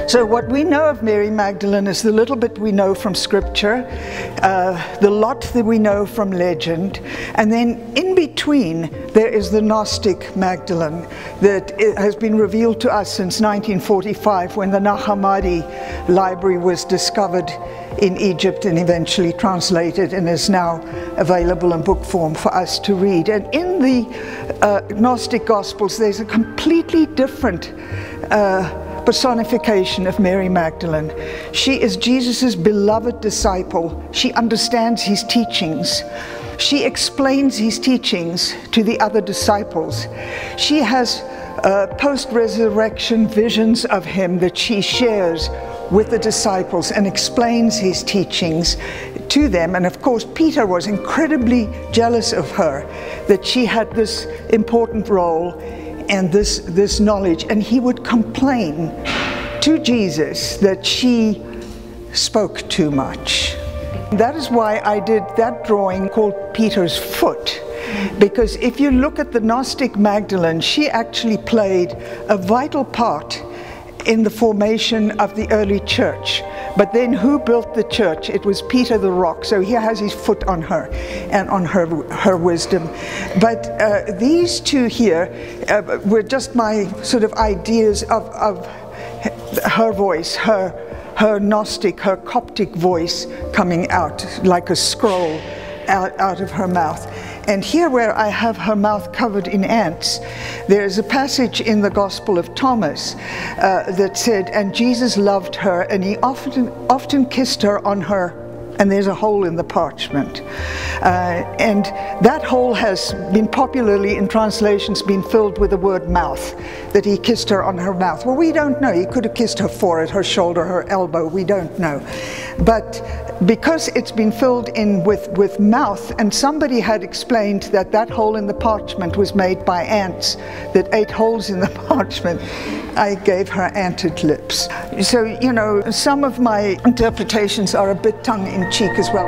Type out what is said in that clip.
So what we know of Mary Magdalene is the little bit we know from scripture, the lot that we know from legend, and then in between there is the Gnostic Magdalene that has been revealed to us since 1945, when the Nag Hammadi library was discovered in Egypt and eventually translated and is now available in book form for us to read. And in the Gnostic Gospels there's a completely different personification of Mary Magdalene. She is Jesus's beloved disciple. She understands his teachings. She explains his teachings to the other disciples. She has post-resurrection visions of him that she shares with the disciples and explains his teachings to them. And of course Peter was incredibly jealous of her, that she had this important role and this knowledge, and he would complain to Jesus that she spoke too much. That is why I did that drawing called Peter's Foot, because if you look at the Gnostic Magdalene, she actually played a vital part in the formation of the early church. But then who built the church? It was Peter the Rock. So he has his foot on her and on her wisdom. But these two here were just my sort of ideas of her voice, her Gnostic, her Coptic voice coming out like a scroll out of her mouth. And here, where I have her mouth covered in ants, there is a passage in the Gospel of Thomas that said, and Jesus loved her, and he often kissed her on her, and there's a hole in the parchment. And that hole has been popularly in translations been filled with the word mouth, that he kissed her on her mouth. Well, we don't know. He could have kissed her forehead, her shoulder, her elbow. We don't know. But because it's been filled in with mouth, and somebody had explained that that hole in the parchment was made by ants that ate holes in the parchment, I gave her anted lips. So, you know, some of my interpretations are a bit tongue-in-cheek as well.